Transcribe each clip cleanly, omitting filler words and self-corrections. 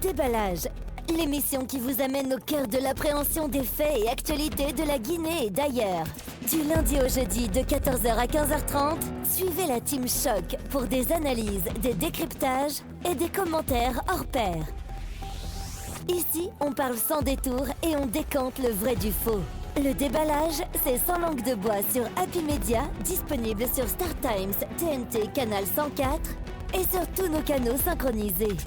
Déballage, l'émission qui vous amène au cœur de l'appréhension des faits et actualités de la Guinée et d'ailleurs. Du lundi au jeudi de 14 h à 15 h 30, suivez la Team Choc pour des analyses, des décryptages et des commentaires hors pair. Ici, on parle sans détour et on décante le vrai du faux. Le déballage, c'est sans langue de bois sur Happy Media, disponible sur Star Times, TNT, Canal 104 et sur tous nos canaux synchronisés.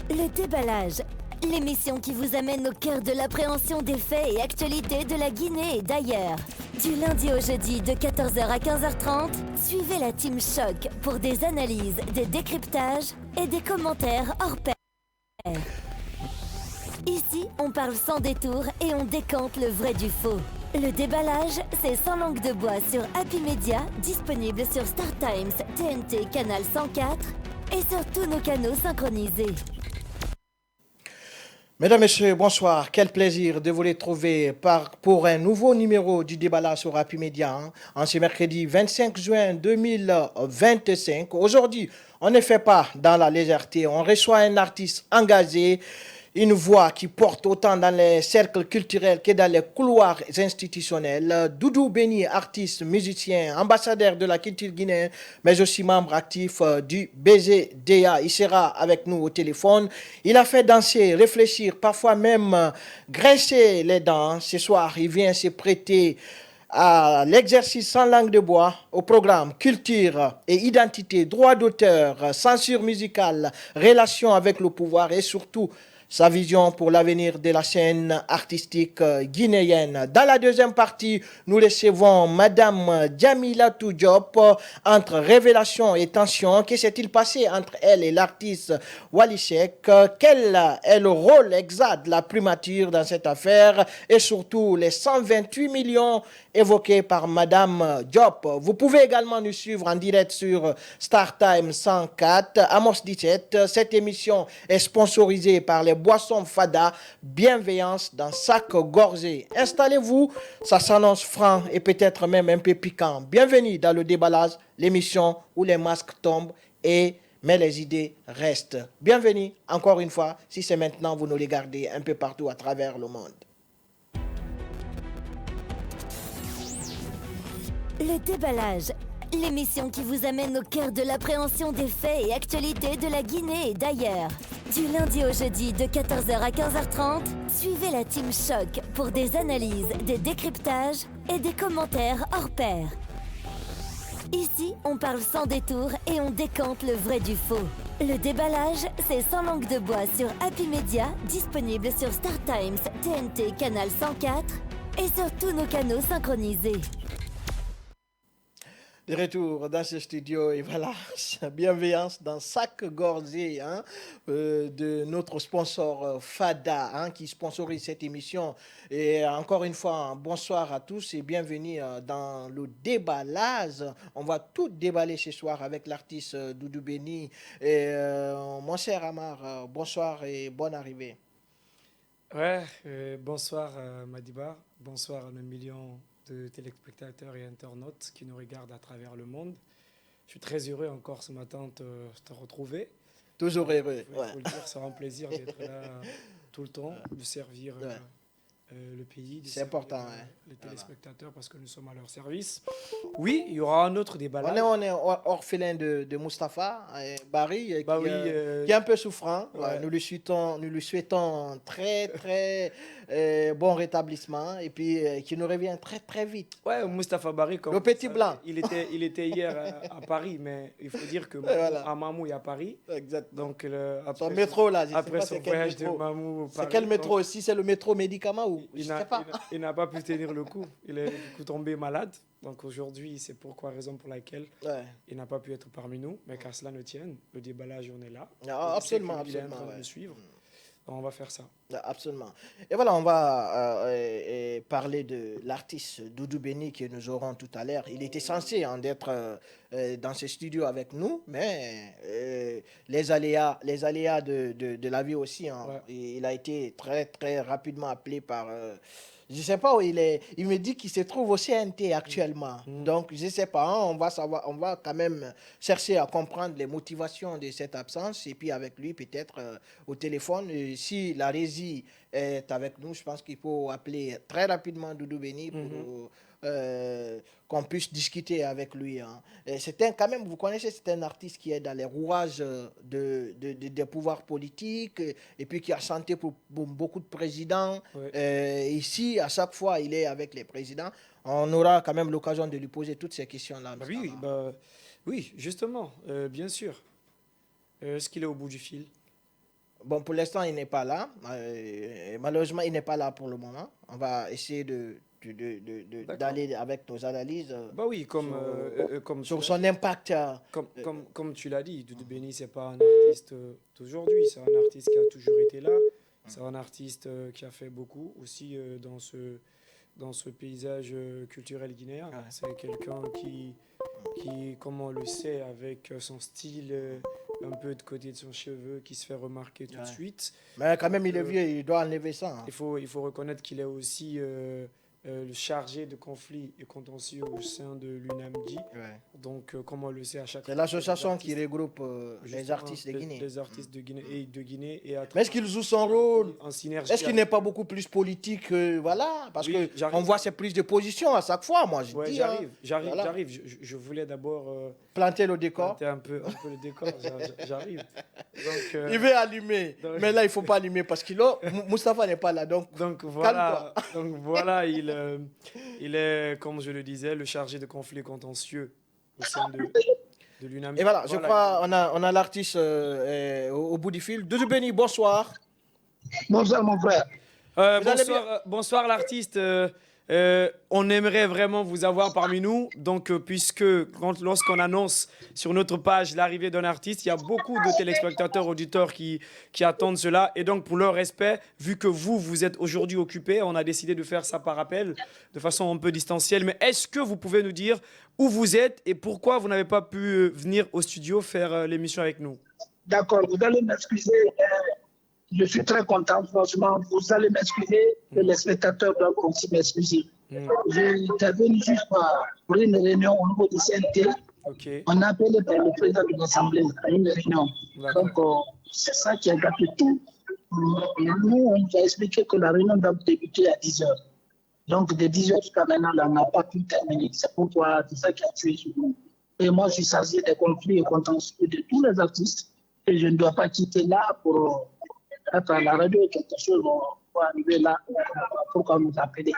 Le déballage, l'émission qui vous amène au cœur de l'appréhension des faits et actualités de la Guinée et d'ailleurs. Du lundi au jeudi de 14 h à 15 h 30, suivez la Team Choc pour des analyses, des décryptages et des commentaires hors pair. Ici, on parle sans détour et on décante le vrai du faux. Le déballage, c'est sans langue de bois sur Happy Media, disponible sur Star Times, TNT, Canal 104 et sur tous nos canaux synchronisés. Mesdames, Messieurs, bonsoir. Quel plaisir de vous retrouver pour un nouveau numéro du déballage sur Happy Media en ce mercredi 25 juin 2025. Aujourd'hui, on ne fait pas dans la légèreté. On reçoit un artiste engagé, une voix qui porte autant dans les cercles culturels que dans les couloirs institutionnels. Doudou Béni, artiste, musicien, ambassadeur de la culture guinéenne, mais aussi membre actif du BZDA. Il sera avec nous au téléphone. Il a fait danser, réfléchir, parfois même graisser les dents. Ce soir, il vient se prêter à l'exercice sans langue de bois au programme culture et identité, droit d'auteur, censure musicale, relation avec le pouvoir et surtout sa vision pour l'avenir de la scène artistique guinéenne. Dans la deuxième partie, nous recevons Madame Djamilatou Diop. Entre révélation et tension, que s'est-il passé entre elle et l'artiste Wally Seck? Quel est le rôle exact de la primature dans cette affaire? Et surtout, les 128 millions évoqués par Madame Diop. Vous pouvez également nous suivre en direct sur Star Time 104, Amos 17. Cette émission est sponsorisée par les boissons Fada, bienveillance dans chaque gorgée. Installez-vous, ça s'annonce franc et peut-être même un peu piquant. Bienvenue dans le déballage, l'émission où les masques tombent mais les idées restent. Bienvenue encore une fois, si c'est maintenant, vous nous regardez un peu partout à travers le monde. Le déballage, l'émission qui vous amène au cœur de l'appréhension des faits et actualités de la Guinée et d'ailleurs. Du lundi au jeudi de 14 h à 15 h 30, suivez la Team Choc pour des analyses, des décryptages et des commentaires hors pair. Ici, on parle sans détour et on décante le vrai du faux. Le déballage, c'est sans langue de bois sur Happy Media, disponible sur Star Times, TNT, Canal 104 et sur tous nos canaux synchronisés. De retour dans ce studio et voilà, bienveillance dans chaque gorgée de notre sponsor Fada qui sponsorise cette émission. Et encore une fois, bonsoir à tous et bienvenue dans le déballage. On va tout déballer ce soir avec l'artiste Doudou Béni. Et mon cher Amar, bonsoir et bonne arrivée. Ouais, bonsoir Madiba, bonsoir à nos millions de téléspectateurs et internautes qui nous regardent à travers le monde. Je suis très heureux encore ce matin de te retrouver. Toujours heureux. Il faut le dire, c'est un plaisir d'être là tout le temps, de servir le pays, de c'est important, les téléspectateurs parce que nous sommes à leur service. Oui, il y aura un autre débat là. On est orphelin de Mustapha Barry qui est un peu souffrant. Ouais. Nous lui souhaitons très très bon rétablissement et puis qui nous revient très très vite. Ouais, Mustapha Barry, comme le petit blanc. Il était hier à Paris, mais il faut dire que à Mamou est à Paris. Exactement. Donc son métro là. Après son voyage de Mamou. C'est quel métro aussi? C'est le métro médicament ou il n'a pas pu tenir le coup. Il est du coup tombé malade. Donc aujourd'hui, c'est raison pour laquelle il n'a pas pu être parmi nous. Mais qu'à cela ne tienne, le déballage, on est là. Absolument. Il est en train de nous suivre. Donc on va faire ça. Absolument. Et voilà, on va parler de l'artiste Doudou Béni que nous aurons tout à l'heure. Il était censé être dans ce studio avec nous, mais les aléas de la vie aussi. Hein. Ouais. Il a été très, très rapidement appelé par... je ne sais pas où il est. Il me dit qu'il se trouve au CNT actuellement. Donc, je ne sais pas. Hein, on va quand même chercher à comprendre les motivations de cette absence. Et puis, avec lui, peut-être au téléphone, si la régie est avec nous, je pense qu'il faut appeler très rapidement Doudou Béni pour qu'on puisse discuter avec lui. Hein. Quand même, vous connaissez, c'est un artiste qui est dans les rouages des pouvoirs politiques et puis qui a chanté pour beaucoup de présidents. Ouais. Ici, à chaque fois, il est avec les présidents. On aura quand même l'occasion de lui poser toutes ces questions-là. Oui, justement, bien sûr. Est-ce qu'il est au bout du fil? Bon, pour l'instant, il n'est pas là. Malheureusement, il n'est pas là pour le moment. On va essayer d'aller avec nos analyses Oui, comme sur son impact. comme tu l'as dit, Doudou Béni, c'est pas un artiste d'aujourd'hui, c'est un artiste qui a toujours été là. C'est un artiste qui a fait beaucoup aussi dans ce paysage culturel guinéen. Ouais. C'est quelqu'un qui, comme on le sait, avec son style, un peu de côté de son cheveu, qui se fait remarquer tout de suite. Mais quand même, il est vieux, il doit enlever ça. Hein. Il faut reconnaître qu'il est aussi le chargé de conflits et contentieux au sein de l'UNAMDI. Ouais. Donc, comme on le sait à chaque fois. C'est l'association qui regroupe les artistes de Guinée. Les artistes de Guinée et Mais est-ce qu'il joue son rôle? en synergie. Est-ce qu'il n'est pas beaucoup plus politique voilà, parce Oui, que j'arrive. on voit ses prises de position à chaque fois, moi je Ouais, dis. j'arrive. Voilà. Je voulais d'abord Planter le décor. planter un peu le décor. J'arrive. Donc, Il veut allumer, donc- mais là il faut pas allumer parce que là, Moustapha n'est pas là, donc voilà, il est, comme je le disais, le chargé de conflits contentieux au sein de l'UNAMDI. et voilà, je crois on a l'artiste au bout du fil. Doudou Béni, bonsoir. Bonsoir mon frère. Vous allez Bonsoir l'artiste. On aimerait vraiment vous avoir parmi nous. Donc, lorsqu'on annonce sur notre page l'arrivée d'un artiste, il y a beaucoup de téléspectateurs, auditeurs qui attendent cela. Et donc, pour leur respect, vu que vous êtes aujourd'hui occupés, on a décidé de faire ça par appel, de façon un peu distancielle. Mais est-ce que vous pouvez nous dire où vous êtes et pourquoi vous n'avez pas pu venir au studio faire l'émission avec nous? D'accord, vous allez m'excuser. Je suis très content, franchement. Vous allez m'excuser et les spectateurs doivent aussi m'excuser. J'étais venu juste pour une réunion au niveau du CNT. Ok. On a appelé par le président de l'Assemblée à une réunion. D'accord. Donc, c'est ça qui a gâté tout. Nous, on nous a expliqué que la réunion doit débuter à 10h. Donc, de 10h jusqu'à maintenant, on n'a pas pu terminer. C'est pourquoi c'est ça qui a tué sur nous. Et moi, je suis chargé des conflits et contentieux de tous les artistes. Et je ne dois pas quitter là pour être à la radio et quelque chose pour arriver là. Pourquoi nous appeler?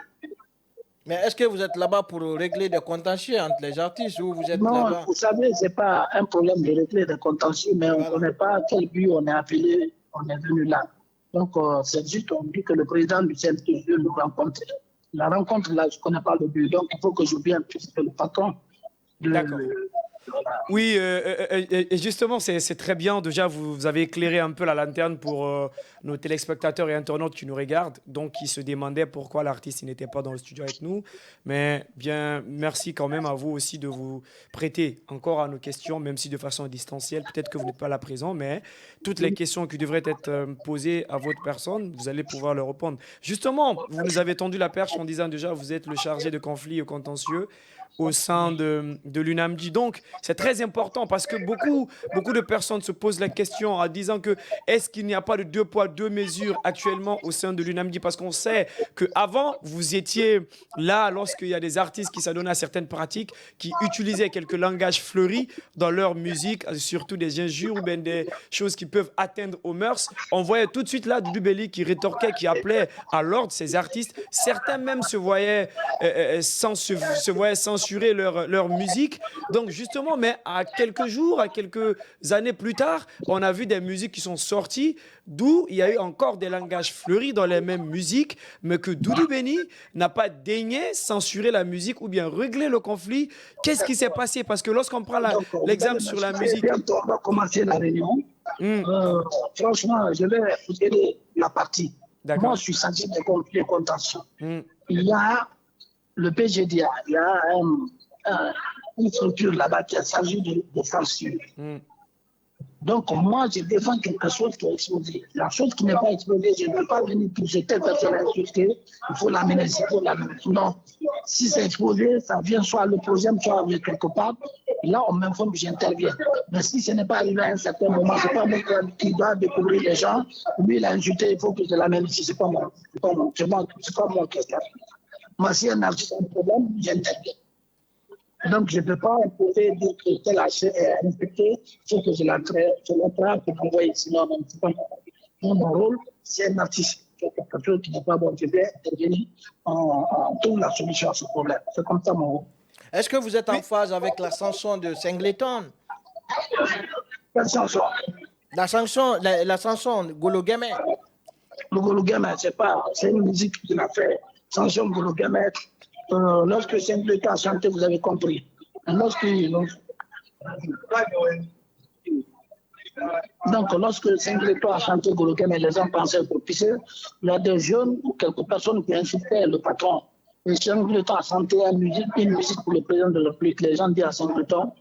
Mais est-ce que vous êtes là-bas pour régler des contentieux entre les artistes ou vous êtes Non, là-bas? vous savez, ce n'est pas un problème de régler des contentieux, mais on ne connaît pas quel but on est appelé, on est venu là. Donc, c'est juste, on dit que le président du CNT veut nous rencontrer. La rencontre, là, je ne connais pas le but. Donc, il faut que j'oublie un peu le patron. D'accord. Oui, et justement, c'est très bien. Déjà, vous avez éclairé un peu la lanterne pour nos téléspectateurs et internautes qui nous regardent, donc qui se demandaient pourquoi l'artiste n'était pas dans le studio avec nous. Mais bien, merci quand même à vous aussi de vous prêter encore à nos questions, même si de façon distancielle. Peut-être que vous n'êtes pas là présent, mais toutes les questions qui devraient être posées à votre personne, vous allez pouvoir leur répondre. Justement, vous nous avez tendu la perche en disant déjà, vous êtes le chargé de conflits contentieux au sein de l'UNAMDI. Donc, c'est très important parce que beaucoup de personnes se posent la question en disant que est-ce qu'il n'y a pas de deux poids, deux mesures actuellement au sein de l'UNAMDI? Parce qu'on sait qu'avant, vous étiez là lorsqu'il y a des artistes qui s'adonnaient à certaines pratiques, qui utilisaient quelques langages fleuris dans leur musique, surtout des injures ou bien des choses qui peuvent atteindre aux mœurs. On voyait tout de suite là Doudou Béni qui rétorquait, qui appelait à l'ordre ces artistes. Certains même se voyaient censurer leur musique. Donc justement, mais à quelques jours, à quelques années plus tard, on a vu des musiques qui sont sorties d'où il y a eu encore des langages fleuris dans les mêmes musiques, mais que Doudou Béni n'a pas daigné censurer la musique ou bien régler le conflit. Qu'est-ce qui s'est passé? Parce que lorsqu'on prend l'exemple sur la musique... Bientôt, on va commencer la réunion. Franchement, je vais vous donner la partie. Moi, je suis chargé des conflits contentieux. Il y a le PGDA, il y a une structure là-bas qui est chargée de censure. Donc, moi, je défends quelque chose qui est exposé. La chose qui n'est pas exposée, je ne peux pas venir toucher telle personne insultée, il faut l'amener, il faut l'amener. Non. Si c'est exposé, ça vient soit à l'opposé, soit avec quelque part. Là, on m'informe, j'interviens. Mais si ce n'est pas arrivé à un certain moment, ce n'est pas moi qui dois découvrir les gens. Lui, il a insulté, il faut que je l'amène ici. Ce n'est pas moi. C'est pas moi qui ai fait. Moi, si un artiste a un problème, j'interviens. Donc, je ne peux pas imposer dire que tel achat est respecté, il faut que je l'attrape pour l'envoyer. Sinon, c'est pas mon rôle, c'est un artiste. C'est quelque chose qui n'est pas bon. Je vais intervenir en trouve la solution à ce problème. C'est comme ça mon rôle. Est-ce que vous êtes en phase avec la chanson de Singleton? Quelle chanson? La chanson Golo Gamet. Le Golo Gamet, c'est une musique qu'il a fait. Chanson Golo Gamet. Lorsque Singleton a chanté, vous avez compris. Lorsque Singleton a chanté Golo Gamet, les gens pensaient pour pisser. Il y a des jeunes ou quelques personnes qui insultaient le patron. Et Singleton a chanté une musique pour le président de la République. Les gens disent à Singleton,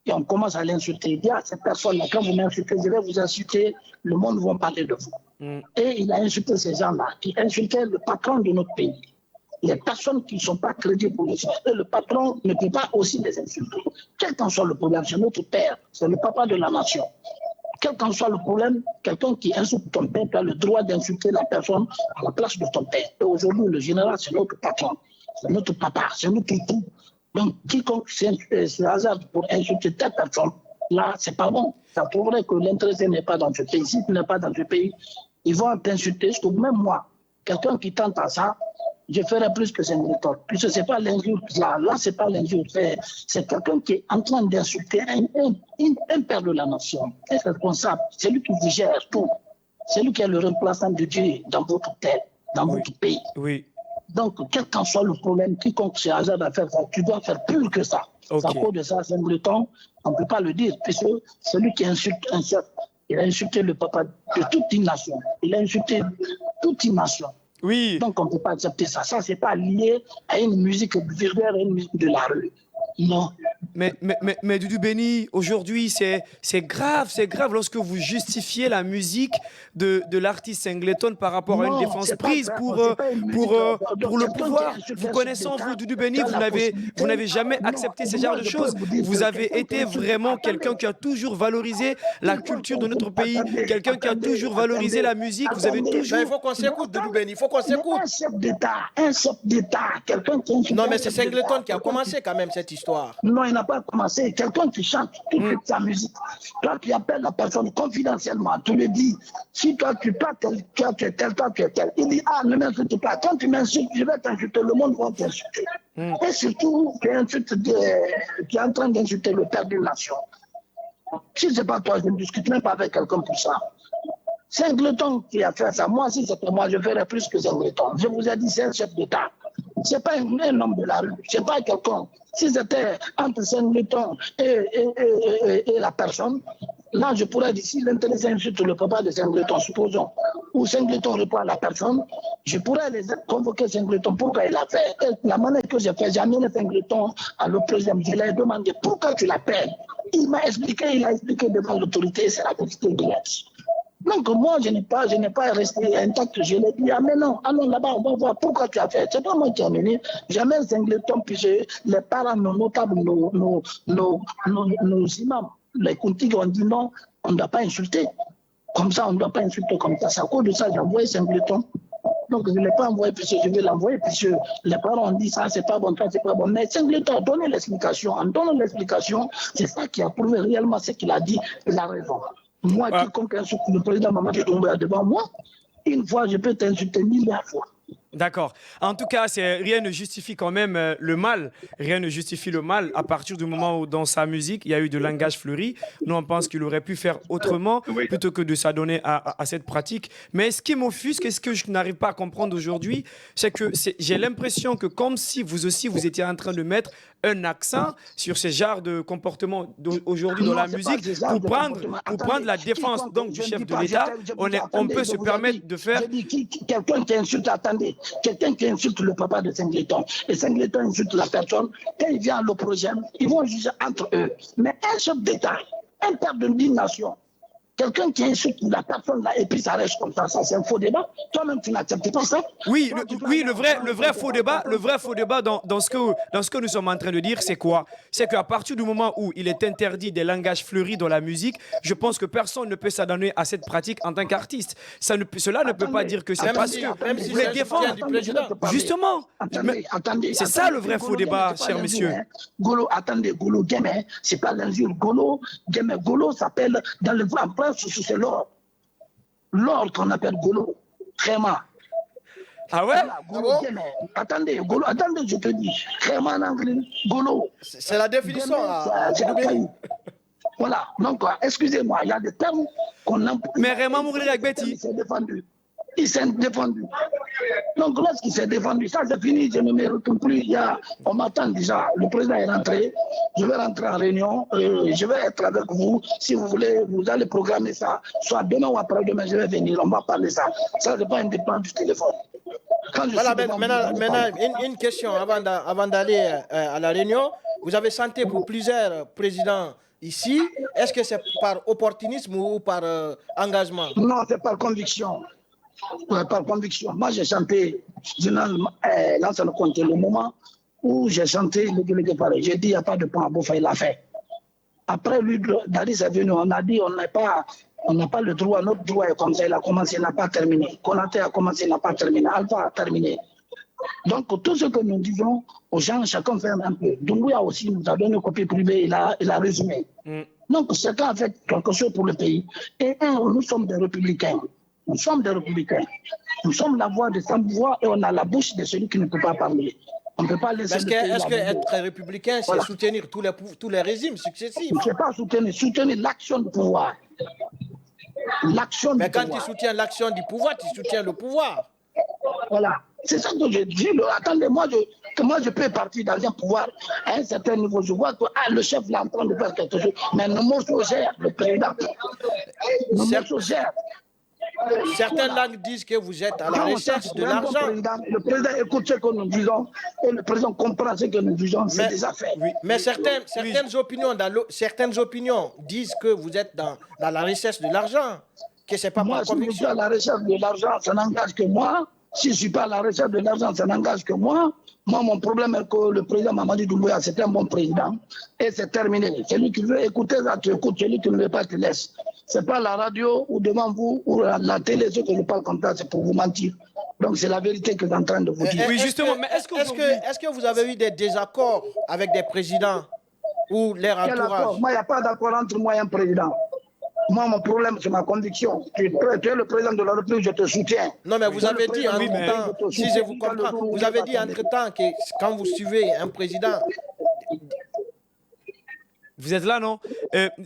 et on commence à l'insulter. Il dit à cette personne-là, quand vous m'insultez, je vais vous insulter, le monde va parler de vous. Et il a insulté ces gens-là, qui insultaient le patron de notre pays. Les personnes qui ne sont pas crédibles pour le système, le patron ne peut pas aussi les insulter. Quel qu'en soit le problème, c'est notre père, c'est le papa de la nation. Quel qu'en soit le problème, quelqu'un qui insulte ton père, tu as le droit d'insulter la personne à la place de ton père. Et aujourd'hui, le général, c'est notre patron, c'est notre papa, c'est notre tout. Donc, quiconque se hasard pour insulter telle personne, là, c'est pas bon. Ça prouverait que l'intérêt n'est pas dans ce pays. Si tu n'es pas dans ce pays, ils vont t'insulter. Parce que même moi, quelqu'un qui tente à ça, je ferai plus que Singleton. Puisque ce n'est pas l'injure. Là, ce n'est pas l'injure. C'est quelqu'un qui est en train d'insulter un père de la nation, un responsable. C'est lui qui vous gère tout. C'est lui qui est le remplaçant de Dieu dans votre terre, dans votre pays. Oui. Donc, quel qu'en soit le problème, quiconque se hasard à faire ça, tu dois faire plus que ça. Okay. À cause de ça, Singleton, on ne peut pas le dire. Puisque celui qui insulte un chef, il a insulté le papa de toute une nation. Il a insulté toute une nation. Oui. Donc, on ne peut pas accepter ça. Ça, ce n'est pas lié à une musique vulgaire, à une musique de la rue. Non. Mais Doudou Béni, aujourd'hui, c'est grave lorsque vous justifiez la musique de l'artiste Singleton par rapport à une défense prise pour le pouvoir. Vous connaissant, vous, Doudou Béni, vous n'avez jamais accepté ce genre de choses. Vous avez été vraiment quelqu'un qui a toujours valorisé la culture de notre pays, quelqu'un qui a toujours valorisé la musique. Vous avez toujours... Il faut qu'on s'écoute, Doudou Béni, il faut qu'on s'écoute. Un chef d'État, quelqu'un qui... Non, mais c'est Singleton qui a commencé quand même cette histoire. Non, il n'a pas commencé. Quelqu'un qui chante toute sa musique. Toi, tu appelles la personne confidentiellement. Tu lui dis, si toi, tu es tel, toi, tu es tel. Il dit, ah, ne m'insulte pas. Quand tu m'insultes, je vais t'insulter. Le monde va t'insulter. Et surtout, tu es en train d'insulter le père d'une nation. Si ce n'est pas toi, je ne discute même pas avec quelqu'un pour ça. Singleton qui a fait ça. Moi, si c'était moi, je ferais plus que Singleton. Je vous ai dit, c'est un chef d'État. Ce n'est pas un homme de la rue. Ce n'est pas quelqu'un. Si c'était entre Singleton et la personne, là, je pourrais dire, si l'intérêt insulte le papa de Singleton, supposons, ou Singleton répond à la personne, je pourrais les convoquer Singleton. Pourquoi il a fait? Et la manière que j'ai fait, j'ai amené Singleton à l'opposition. Je lui ai demandé pourquoi tu l'appelles. Il m'a expliqué, il a expliqué devant l'autorité, c'est la vérité de l'être. Donc moi, je n'ai pas resté intact. Je l'ai dit, ah mais non, allons là-bas, on va voir pourquoi tu as fait. C'est pas moi qui ai amené. Jamais Singleton, puisque les parents, nos notables, nos imams, les Kuntigs ont dit non, on ne doit pas insulter. Comme ça, on ne doit pas insulter comme ça. C'est à cause de ça que j'ai envoyé Singleton. Donc je ne l'ai pas envoyé puisque je vais l'envoyer, puisque les parents ont dit ça, c'est pas bon, ça, c'est pas bon. Mais Singleton a donné l'explication. En donnant l'explication, c'est ça qui a prouvé réellement ce qu'il a dit. Il a raison. Moi, quiconque insulte le président Mamadi Doumbouya devant moi, une fois, je peux t'insulter 1000 fois. D'accord. En tout cas, rien ne justifie quand même le mal. Rien ne justifie le mal à partir du moment où dans sa musique, il y a eu de langage fleuri. Nous, on pense qu'il aurait pu faire autrement plutôt que de s'adonner à cette pratique. Mais ce qui m'offusque et ce que je n'arrive pas à comprendre aujourd'hui, c'est que j'ai l'impression que comme si vous aussi, vous étiez en train de mettre un accent sur ce genre de comportement aujourd'hui dans la musique pour prendre la défense donc, du chef de l'État. On peut se permettre de faire... Quelqu'un qui insulte, attendez, quelqu'un qui insulte le papa de Singleton, et Singleton insulte la personne, quand il vient à l'opprogène, ils vont juger entre eux. Mais un chef d'État, un père d'une nation, quelqu'un qui insulte la personne là et puis ça reste comme ça c'est un faux débat. Toi-même, tu n'acceptes pas ça? Oui, le vrai faux débat dans ce que nous sommes en train de dire, c'est quoi? C'est qu'à partir du moment où il est interdit des langages fleuris dans la musique, je pense que personne ne peut s'adonner à cette pratique en tant qu'artiste. Cela ne peut pas dire que c'est parce que vous les défendez. Justement, c'est ça le vrai faux débat, cher monsieur. Golo, attendez, Golo, Guémé, c'est pas l'injure. Golo, Guémé, Golo s'appelle dans le vrai emploi. C'est l'or. L'or qu'on appelle Golo. Vraiment. Ah ouais? Golo, attendez, Golo, attendez, je te dis. Vraiment en anglais, Golo. C'est la définition. Voilà. Donc, excusez-moi, il y a des termes qu'on emploie. Mais Raymond Mourli avec Betty. Il s'est défendu. Il s'est défendu. Donc, lorsqu'il s'est défendu, ça c'est fini, je ne me retourne plus. On m'attend déjà. Le président est rentré. Je vais rentrer en réunion. Je vais être avec vous. Si vous voulez, vous allez programmer ça. Soit demain ou après-demain, je vais venir. On va parler ça. Ça n'est pas indépendant du téléphone. Voilà, maintenant, une question avant d'aller à la réunion. Vous avez chanté pour plusieurs présidents ici. Est-ce que c'est par opportunisme ou par engagement? Non, c'est par conviction. Par conviction. Moi, j'ai chanté, l'ancien compte, le moment où j'ai chanté le délégué pareil. J'ai dit, il n'y a pas de point à Boufa, il l'a fait. Après, lui, Dadis est venu, on a dit, on n'a pas le droit, notre droit est comme ça, il a commencé, il n'a pas terminé. Konaté a commencé, il n'a pas terminé. Alpha a terminé. Donc, tout ce que nous disons aux gens, chacun fait un peu. Doumbouya aussi nous a donné une copie privée, il a résumé. Donc, chacun a fait quelque chose pour le pays. Et nous sommes des républicains. Nous sommes des républicains. Nous sommes la voix de sans voix et on a la bouche de celui qui ne peut pas parler. On ne peut pas laisser. Est-ce qu'être républicain, c'est soutenir tous les régimes successifs? Je ne sais pas soutenir l'action du pouvoir. Mais quand tu soutiens l'action du pouvoir, tu soutiens le pouvoir. Voilà. C'est ça que je dis. Attendez, moi, je peux partir dans un pouvoir à un certain niveau. Je vois que le chef est en train de faire quelque chose. Mais nos morceaux gèrent, le président. Nos morceaux gèrent. Certaines langues disent que vous êtes à la recherche de l'argent. Le président écoute ce que nous disons et le président comprend ce que nous disons. C'est déjà fait. Oui, mais certaines opinions disent que vous êtes dans la recherche de l'argent, que c'est pas moi, par conviction. Si je suis à la recherche de l'argent, ça n'engage que moi. Si je ne suis pas à la recherche de l'argent, ça n'engage que moi. Moi, mon problème est que le président Mamadi Doumbouya, c'est un bon président. Et c'est terminé. Celui qui veut écouter ça, tu écoutes. Celui qui ne veut pas, tu laisses. Ce n'est pas la radio ou devant vous ou la télé, ce que je parle comme ça, c'est pour vous mentir. Donc, c'est la vérité que je suis en train de vous dire. Oui, justement. Mais est-ce que vous avez eu des désaccords avec des présidents ou leur entourage? Moi, il n'y a pas d'accord entre moi et un président. Moi, mon problème, c'est ma conviction. Tu es le président de la République, je te soutiens. Non, mais vous avez dit entre-temps, si je vous comprends, vous avez dit entre-temps que quand vous suivez un président... Vous êtes là, non?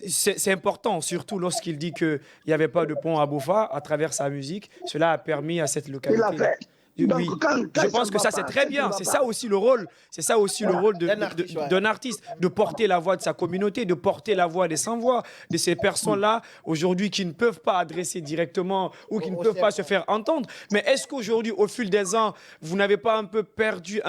C'est important, surtout lorsqu'il dit qu'il n'y avait pas de pont à Boufa à travers sa musique. Cela a permis à cette localité... Il l'a fait. Donc, oui, je pense que ça c'est très bien. C'est ça aussi le rôle. C'est ça aussi le rôle d'un artiste, de porter la voix de sa communauté, de porter la voix des sans-voix, de ces personnes-là aujourd'hui qui ne peuvent pas adresser directement ou qui ne peuvent pas se faire entendre. Mais est-ce qu'aujourd'hui, au fil des ans, vous n'avez pas un peu perdu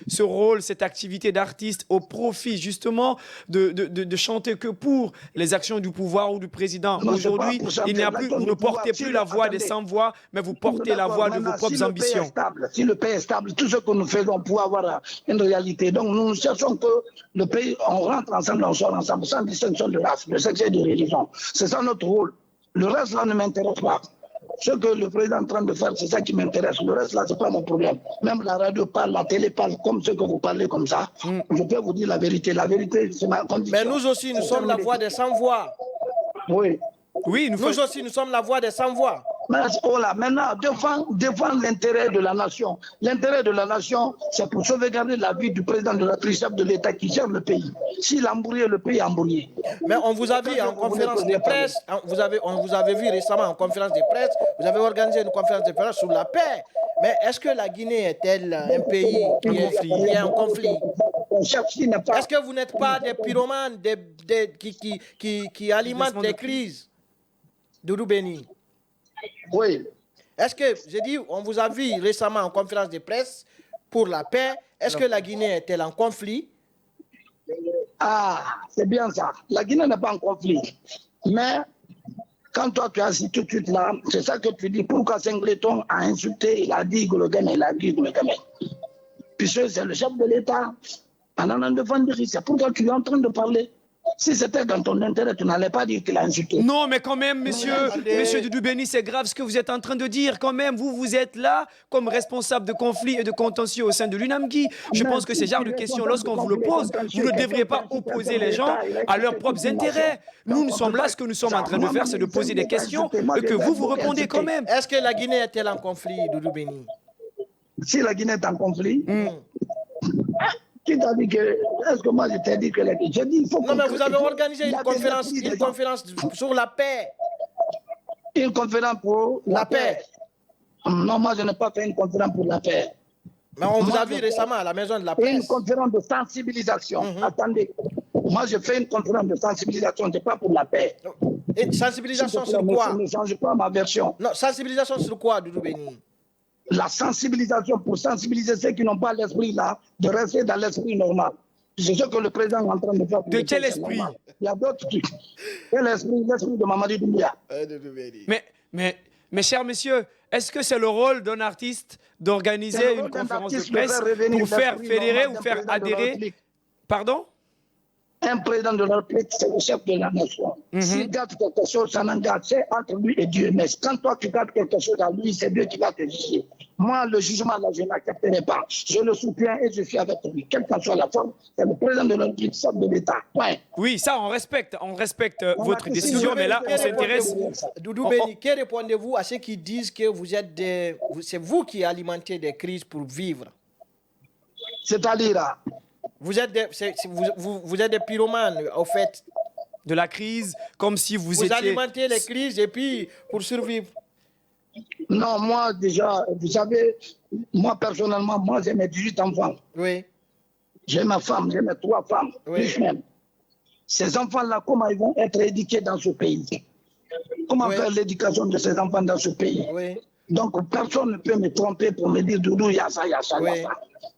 ce rôle, cette activité d'artiste au profit justement de chanter que pour les actions du pouvoir ou du président? Aujourd'hui, il n'y a plus, vous ne portez plus la voix des sans-voix, mais vous portez la voix de vos propres ambitions. Si le pays est stable, tout ce que nous faisons pour avoir une réalité. Donc nous cherchons que le pays, on rentre ensemble, on sort ensemble, sans distinction de race, de sexe et de religion. C'est ça notre rôle. Le reste là ne m'intéresse pas. Ce que le président est en train de faire, c'est ça qui m'intéresse. Le reste là, c'est pas mon problème. Même la radio parle, la télé parle comme ce que vous parlez comme ça. Je peux vous dire la vérité. La vérité, c'est ma condition. Mais nous aussi, nous sommes la voix des sans-voix. Oui. Oui, nous aussi, nous sommes la voix des sans-voix. Maintenant, défendre l'intérêt de la nation. L'intérêt de la nation, c'est pour sauvegarder la vie du président de la République, chef de l'État qui gère le pays. S'il a embrouillé le pays, embrouillé. Mais on vous a vu en conférence de presse, on vous avait vu récemment en conférence de presse, vous avez organisé une conférence de presse sur la paix. Mais est-ce que la Guinée est-elle un pays qui est en conflit? qu'on cherche qui n'est pas... Est-ce que vous n'êtes pas des pyromanes qui alimentent des crises, Doudou Béni? Oui. Est-ce que, j'ai dit, on vous a vu récemment en conférence de presse pour la paix. Est-ce que la Guinée est-elle en conflit? Ah, c'est bien ça. La Guinée n'est pas en conflit. Mais quand toi tu as dit tout de suite là, c'est ça que tu dis. Pourquoi Singleton a insulté, il a dit Gouloguené, il a dit Gouloguené. Puisque c'est le chef de l'État. En allant défendre, c'est pourquoi tu es en train de parler. Si c'était dans ton intérêt, tu n'allais pas dire qu'il a insulté. Non, mais quand même, monsieur Doudou Béni, c'est grave ce que vous êtes en train de dire. Quand même, vous êtes là comme responsable de conflits et de contentieux au sein de l'UNAMGI. Je pense que ces genres de questions, lorsqu'on vous le pose, vous ne devriez pas opposer les gens à leurs propres intérêts. Nous sommes là, ce que nous sommes en train de faire, c'est de poser des questions et que vous répondez quand même. Est-ce que la Guinée est-elle en conflit, Doudou Béni? Si la Guinée est en conflit, qui t'a dit que... Est-ce que moi je t'ai dit que la Guinée... J'ai dit, il faut... Non, mais vous avez organisé une conférence sur la paix. Une conférence pour la paix. Non, moi je n'ai pas fait une conférence pour la paix. Mais on vous a vu récemment à la maison de la presse. Une conférence de sensibilisation. Attendez. Moi je fais une conférence de sensibilisation, c'est pas pour la paix. Et sensibilisation sur quoi? Ne change pas ma version. Non, sensibilisation sur quoi, Doudou Béni? La sensibilisation pour sensibiliser ceux qui n'ont pas l'esprit là, de rester dans l'esprit normal. C'est ce que le président est en train de faire. De quel esprit? Il y a d'autres trucs. Quel esprit? L'esprit de Mamadi Doumbouya. Mais cher monsieur, est-ce que c'est le rôle d'un artiste d'organiser une conférence de presse pour faire fédérer ou faire adhérer? Pardon? Un président de la République, c'est le chef de la nation. S'il garde quelque chose, ça n'engage, c'est entre lui et Dieu. Mais quand toi, tu gardes quelque chose à lui, c'est Dieu qui va te juger. Moi, le jugement, là, je n'accepterai pas. Je le soutiens et je suis avec lui. Quelle que soit la forme, c'est le président de la République, chef de l'État. Point. Oui, ça, on respecte votre décision, mais là, on s'intéresse... Doudou Béni, que répondez-vous à ceux qui disent que c'est vous qui alimentez des crises pour vivre? C'est-à-dire... Vous êtes des pyromanes, au fait. De la crise, comme si vous étiez... Vous alimentez les crises et puis pour survivre. Non, moi déjà, vous savez, moi personnellement, moi j'ai mes 18 enfants. Oui. J'ai ma femme, j'ai mes 3 femmes, plus même. Ces enfants-là, comment ils vont être éduqués dans ce pays? Comment faire l'éducation de ces enfants dans ce pays? Oui. Donc personne ne peut me tromper pour me dire, Doudou, il y a ça, il y a ça, il y a ça.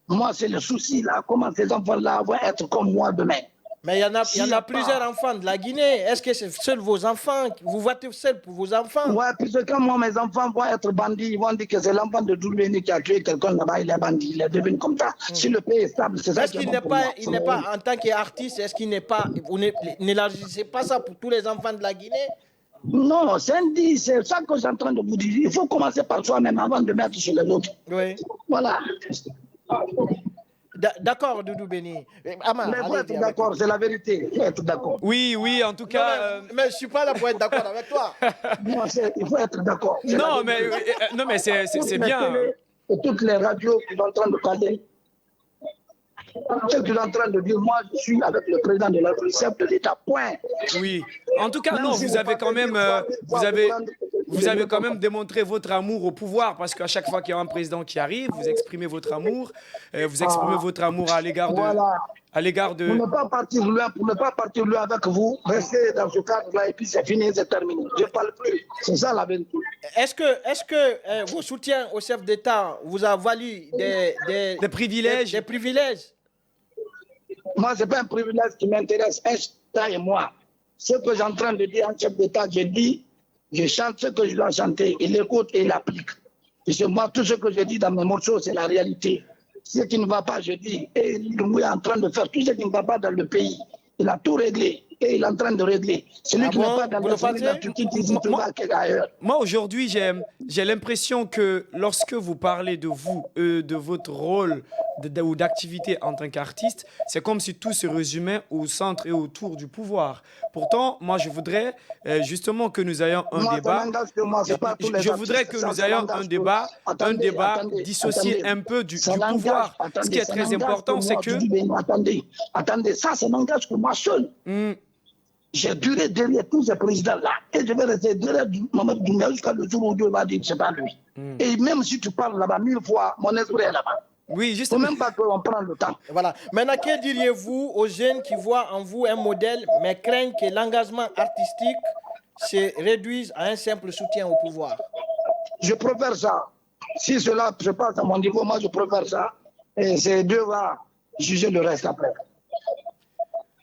Moi, c'est le souci là, comment ces enfants-là vont être comme moi demain. Mais il y en a plusieurs enfants de la Guinée. Est-ce que c'est seuls vos enfants? Vous votez seul pour vos enfants? Ouais, puisque quand moi, mes enfants vont être bandits, ils vont dire que c'est l'enfant de Doudou Béni qui a tué quelqu'un là-bas, il est bandit, il est devenu comme ça. Si le pays est stable, c'est ça. Est-ce qu'il n'est pas, en tant qu'artiste, est-ce qu'il n'est pas, vous n'élargissez pas ça pour tous les enfants de la Guinée? Non, c'est ça que je suis en train de vous dire. Il faut commencer par soi-même avant de mettre sur les autres. Oui. Voilà. D'accord, Doudou Béni. Mais il faut être d'accord, c'est la vérité. Il faut être d'accord. Oui, en tout cas... Mais je ne suis pas là pour être d'accord avec toi. Non, il faut être d'accord. Non, mais c'est bien. Et toutes les radios qui sont en train de parler, ce qu'ils sont en train de dire, moi, je suis avec le président de la République, chef de l'État, point. Oui. En tout cas, non, vous avez quand même... Vous avez quand même démontré votre amour au pouvoir, parce qu'à chaque fois qu'il y a un président qui arrive, vous exprimez votre amour, vous exprimez votre amour à l'égard de... Voilà. À l'égard de... Pour ne pas partir loin avec vous, restez dans ce cadre-là et puis c'est fini, c'est terminé. Je ne parle plus. C'est ça la vérité. Est-ce que vos soutiens au chef d'État vous a valu des privilèges? Des privilèges? Moi, ce n'est pas un privilège qui m'intéresse, Einstein et moi. Ce que j'ai en train de dire en chef d'État, je dis, je chante ce que je dois chanter, il écoute et il applique. Et moi, tout ce que je dis dans mes morceaux, c'est la réalité. Ce qui ne va pas, je dis, et Lumbu est en train de faire tout ce qui ne va pas dans le pays. Il a tout réglé et il est en train de régler. Celui qui n'est pas dans le pays, tu quittes ici, tu vas ailleurs. Moi, aujourd'hui, j'ai l'impression que lorsque vous parlez de vous, de votre rôle ou d'activité en tant qu'artiste, c'est comme si tout se résumait au centre et autour du pouvoir. Pourtant, moi, je voudrais justement que nous ayons un débat. Je voudrais que nous ayons un débat dissocié un peu du pouvoir. Ce qui est très important, c'est que... Attendez, ça n'engage que moi seul. J'ai duré derrière tous ces présidents-là et je vais rester derrière Mamadou Doumbouya jusqu'à le jour où Dieu va dire que ce n'est pas lui. Et même si tu parles là-bas 1000 fois, mon esprit est là-bas. Oui, Il ne faut justement. même pas qu'on prenne le temps. Voilà. Maintenant, que diriez-vous aux jeunes qui voient en vous un modèle, mais craignent que l'engagement artistique se réduise à un simple soutien au pouvoir? Je préfère ça. Si cela se passe à mon niveau, moi je préfère ça. Et c'est Dieu va juger le reste après.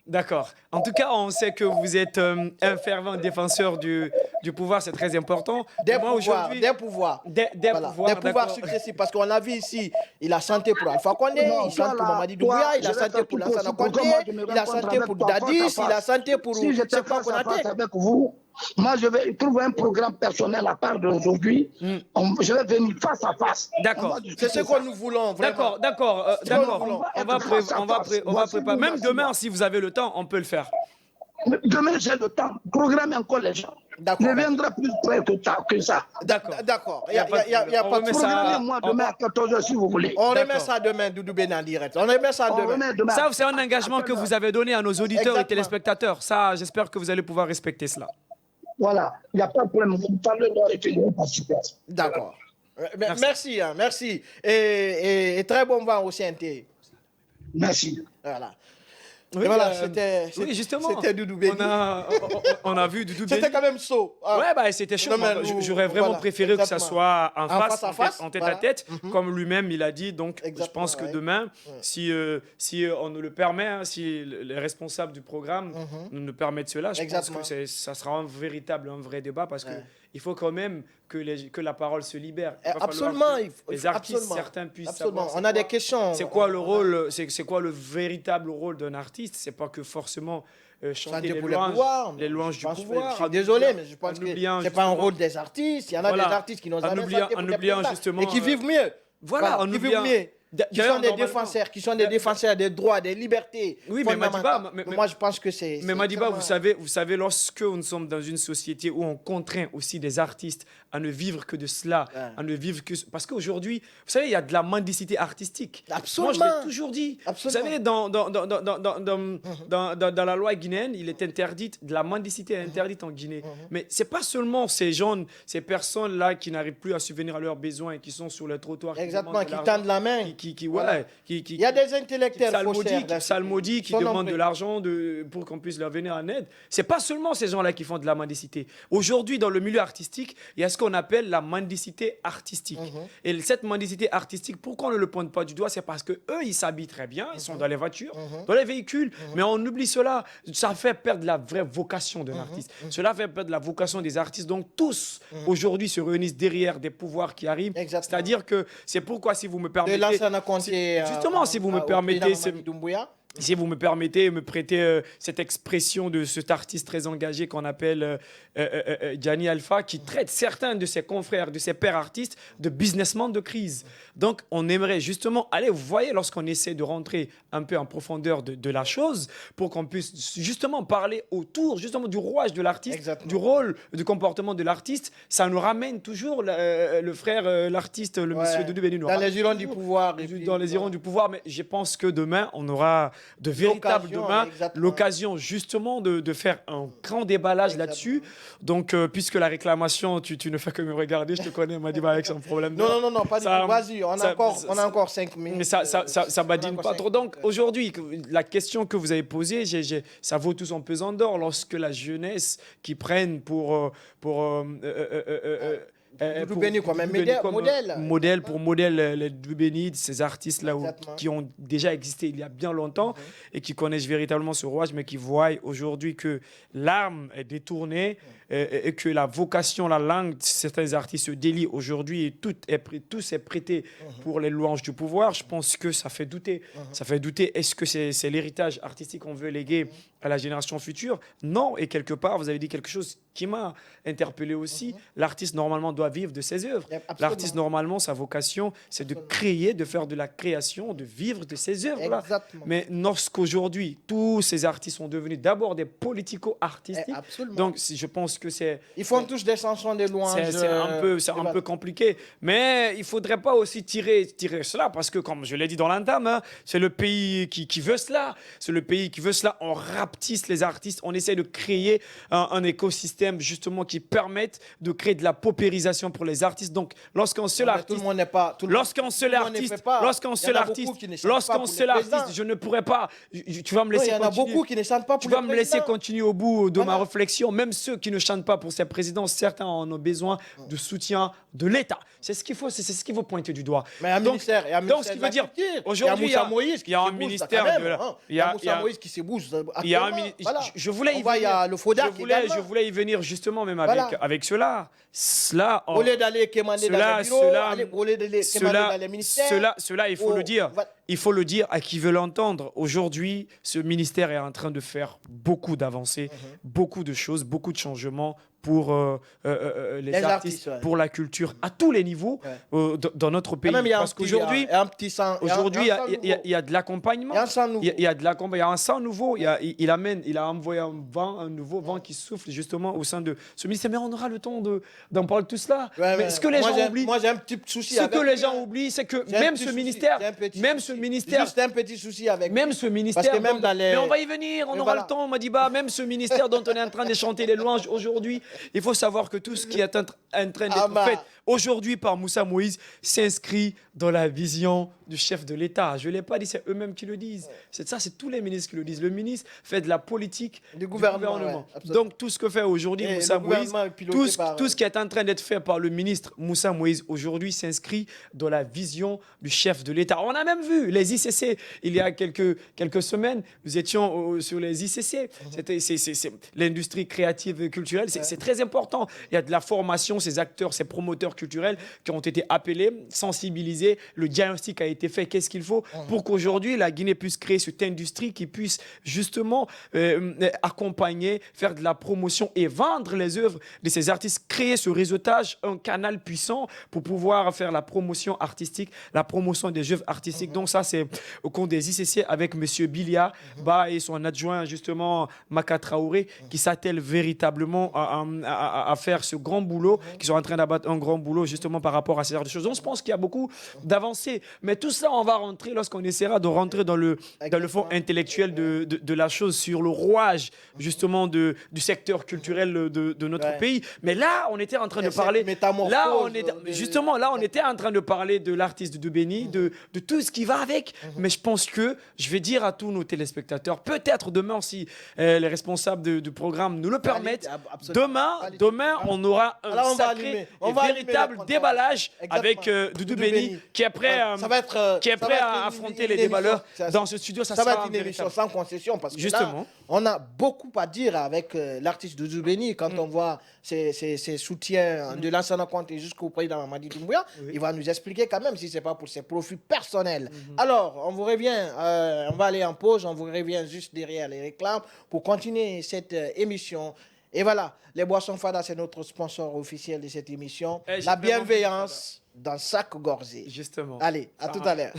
D'accord. En tout cas, on sait que vous êtes un fervent défenseur du pouvoir, c'est très important. Des Moi, pouvoirs, aujourd'hui, des pouvoirs. des Voilà, pouvoirs, des pouvoirs d'accord. successifs. Parce qu'on a vu ici, il a chanté pour Alpha Condé, Non, il chante toi, pour là, Mamadi toi, Doumbouya, il je a vais chanté faire pour tout Lansana possible pour Condé, que moi, je me il a rencontre chanté avec pour toi face à Dadis, il a face. chanté pour Si j'étais Sekou face à Konaté. face avec vous, moi je vais trouver un programme personnel à part d'aujourd'hui. Je vais venir face à face. D'accord. On va discuter C'est ce ça. que nous voulons, vraiment. D'accord. D'accord. On va Voici préparer. vous, Même voici demain, moi. si vous avez le temps, on peut le faire. Demain, j'ai le temps. Programmer encore les gens. D'accord. Je viendrai plus près que ça. D'accord. D'accord. Il Y a pas de n'y a problème. On pas de remet ça- problème. Programmez-moi demain à 14h si vous voulez. On remet D'accord. ça demain, Doudou Ben en direct. On remet ça On demain. remet demain. Ça, c'est un engagement que vous avez donné à nos auditeurs et Exactement. téléspectateurs. Ça, j'espère que vous allez pouvoir respecter cela. Voilà. Il n'y a pas de problème. Vous me parlez d'or et puis je vais participer. D'accord. Merci. Merci, hein, merci. Et très bon vent au CNT. Merci. Voilà. Oui, Et voilà, c'était justement. c'était Doudou Béni. On a vu Doudou Béni. C'était quand même chaud. hein. Ouais, bah, c'était chaud. Non, mais J'aurais vraiment voilà, préféré que ça exactement. soit en face, à face, en tête voilà. à tête, comme lui-même il a dit. Donc, je Exactement, pense que ouais. demain, si on nous le permet, hein, si les responsables du programme nous permettent cela, je Exactement. pense que ça sera un vrai débat parce que Ouais. il faut quand même que la parole se libère. Il va falloir Absolument. que les artistes, absolument. certains puissent Absolument. savoir. On a des questions. C'est quoi le rôle, c'est quoi le véritable rôle d'un artiste? C'est pas que forcément chanter Chanter les pour le louanges, pouvoir. les louanges Je du pense- pouvoir. Je suis désolé, mais je pense en que oubliant c'est pas un justement- rôle des artistes. Il y en a Voilà. des artistes qui n'ont En jamais oubliant- chanté en pour des oubliant pouvoirs justement, et qui vivent mieux. Voilà, en qui oubliant- vivent mieux. Qui D'ailleurs, sont des normalement- défenseurs, qui sont des défenseurs des droits, des libertés. Oui, mais fondamentales. Madiba, mais- moi je pense que c'est. Mais c'est Madiba, extrêmement- vous savez, lorsque nous sommes dans une société où on contraint aussi des artistes à ne vivre que de cela, Ouais. à ne vivre que... Parce qu'aujourd'hui, vous savez, il y a de la mendicité artistique. Absolument. Moi, je l'ai toujours dit. Absolument. Vous savez, dans la loi guinéenne, il est interdit, de la mendicité est interdite en Guinée. Mais c'est pas seulement ces gens, ces personnes-là qui n'arrivent plus à subvenir à leurs besoins et qui sont sur le trottoir. Exactement, demandent de qui l'argent, tendent la main. voilà, Il y a des intellectuels Salmodi qui Son demandent nombre- de l'argent pour qu'on puisse leur venir en aide. C'est pas seulement ces gens-là qui font de la mendicité. Aujourd'hui, dans le milieu artistique, il y a ce qu'on appelle la mendicité artistique. Et cette mendicité artistique, pourquoi on ne le pointe pas du doigt? C'est parce que eux, ils s'habillent très bien, ils sont dans les voitures, dans les véhicules, mais on oublie cela. Ça fait perdre la vraie vocation d'un artiste. Cela fait perdre la vocation des artistes. Donc tous, aujourd'hui, se réunissent derrière des pouvoirs qui arrivent. Exactement. C'est-à-dire que c'est pourquoi, si vous me De permettez... Lansana Conté. Justement, si vous me permettez, c'est- Doumbouya. si vous me permettez, me prêter cette expression de cet artiste très engagé qu'on appelle Gianni Alpha, qui traite certains de ses confrères, de ses pairs artistes, de businessmen de crise. Donc, on aimerait justement aller, vous voyez, lorsqu'on essaie de rentrer un peu en profondeur de la chose, pour qu'on puisse justement parler autour justement du rouage de l'artiste, Exactement. du rôle, du comportement de l'artiste, ça nous ramène toujours le frère, l'artiste, le monsieur Ouais. Doudou Béni nous Dans ramène les irons du toujours pouvoir. et puis- dans les irons du pouvoir, mais je pense que demain, on aura de véritables L'occasion, demain, exactement. l'occasion justement de faire un grand déballage là-dessus. Donc, puisque la réclamation, tu ne fais que me regarder, je te connais, Madiba, avec son problème. Non, pas du Ça- tout. Vas-y, on a encore 5 minutes. Mais ça badine On a pas encore trop. cinq Donc, minutes. aujourd'hui, la question que vous avez posée, ça vaut tout son pesant d'or lorsque la jeunesse qui prennent pour Doudou Béni comme un Doudou Béni comme modèle. modèle les Doudou Béni, ces artistes-là Exactement. qui ont déjà existé il y a bien longtemps et qui connaissent véritablement ce rouage, mais qui voient aujourd'hui que l'arme est détournée et que la vocation, la langue de certains artistes se délient aujourd'hui et tout est prêté pour les louanges du pouvoir. Je pense que ça fait douter. Ça fait douter. Est-ce que c'est l'héritage artistique qu'on veut léguer à la génération future? Non. Et quelque part, vous avez dit quelque chose qui m'a interpellé aussi. L'artiste, normalement, doit vivre de ses œuvres. Absolument. L'artiste, normalement, sa vocation, c'est de créer, de faire de la création, de vivre de ses œuvres. Exactement. Mais lorsqu'aujourd'hui, tous ces artistes sont devenus d'abord des politico-artistiques, Absolument. donc je pense que c'est Ils font tous des chansons, des louanges. c'est un peu compliqué. Mais il ne faudrait pas aussi tirer cela, parce que, comme je l'ai dit dans l'entame, hein, c'est le pays qui veut cela. C'est le pays qui veut cela. On rapetisse les artistes. On essaie de créer un écosystème justement qui permette de créer de la paupérisation pour les artistes. Donc, lorsqu'un seul artiste, tout le monde n'est pas. lorsqu'un seul artiste, je ne pourrais pas. Tu vas me laisser il y en a continuer. beaucoup qui ne chantent pas pour Tu le vas me laisser président. continuer au bout de ma Voilà. réflexion. Même ceux qui ne chantent pas pour ces présidents, certains en ont besoin de soutien de l'État. C'est ce qu'il faut, c'est ce qu'il faut pointer du doigt. Mais un Donc, ministère, donc, ce qui veut dire, aujourd'hui, il y a Moussa Moïse il y a un qui se bouge, ministère quand même, de la- hein. il y a- Moussa Moïse qui se bouge. il y a un actuellement, voilà. je voulais y On voit, il y venir. a le Fodak également. Je voulais y venir justement même Voilà. avec cela. Cela, Au lieu d'aller commander dans les bureaux, au lieu d'aller commander dans les ministères. Cela, il faut le dire. Il faut le dire à qui veut l'entendre. Aujourd'hui, ce ministère est en train de faire beaucoup d'avancées, beaucoup de choses, beaucoup de changements pour les artistes, ouais. pour la culture, à tous les niveaux dans notre pays. Quand même, il y a Parce un qu'aujourd'hui, petit sang. aujourd'hui, il y a de l'accompagnement. Il y a un sang nouveau. Il y a de l'accompagnement, il y a un sang nouveau. Il a envoyé un nouveau vent qui souffle justement au sein de ce ministère. Mais on aura le temps d'en parler de tout cela. Ouais, mais ce que les gens oublient, moi, j'ai un petit souci ce avec que les lui, gens hein. oublient, c'est que J'ai un même petit ce souci, ministère, j'ai un petit même souci. ce ministère, Juste un petit souci avec même lui. ce ministère, Parce que même dans les- mais on va y venir, on Mais aura voilà. le temps, Madiba. Même ce ministère dont on est en train de chanter les louanges aujourd'hui, il faut savoir que tout ce qui est en train d'être fait aujourd'hui par Moussa Moïse s'inscrit dans la vision du chef de l'État. Je ne l'ai pas dit, c'est eux-mêmes qui le disent. C'est ça, c'est tous les ministres qui le disent. Le ministre fait de la politique Du gouvernement, ouais, absolument. Donc tout ce que fait aujourd'hui Et Moussa le Moïse, gouvernement est piloté tout ce qui est en train d'être fait par le ministre Moussa Moïse aujourd'hui s'inscrit dans la vision du chef de l'État. On a même vu les ICC il y a quelques semaines. Nous étions sur les ICC. C'est l'industrie créative et culturelle. C'est très important. Il y a de la formation, ces acteurs, ces promoteurs culturels qui ont été appelés, sensibilisés. Le diagnostic a été fait. Qu'est-ce qu'il faut pour qu'aujourd'hui la Guinée puisse créer cette industrie qui puisse justement accompagner, faire de la promotion et vendre les œuvres de ces artistes, créer ce réseautage, un canal puissant pour pouvoir faire la promotion artistique, la promotion des œuvres artistiques. Donc ça, c'est au compte des ICC avec M. Bilia et son adjoint justement Maka Traoré qui s'attellent véritablement à faire ce grand boulot, qui sont en train d'abattre un grand boulot justement par rapport à ces genres de choses. Donc je pense qu'il y a beaucoup d'avancées. Mais tout ça, on va rentrer lorsqu'on essaiera de rentrer dans le fond intellectuel de la chose, sur le rouage justement du secteur culturel de notre pays. Mais là, on était en train de parler. Là, on était en train de parler de l'artiste de Béni, de tout ce qui va avec. Mais je pense que je vais dire à tous nos téléspectateurs, peut-être demain, si les responsables du programme nous le permettent, demain, on aura un sacré et véritable déballage avec Doudou Béni qui est prêt à affronter les déballeurs dans ce studio. Ça va sera être une émission sans concession parce que justement, là, on a beaucoup à dire avec l'artiste Doudou Béni quand on voit ses soutiens de l'ancien compte jusqu'au président Mamadi Doumbouya. Il va nous expliquer quand même si ce n'est pas pour ses profits personnels. Alors, on vous revient, on va aller en pause, on vous revient juste derrière les réclames pour continuer cette émission. Et voilà, les Boissons Fada, c'est notre sponsor officiel de cette émission. La bienveillance dans chaque gorgée. Justement. Allez, à tout à l'heure.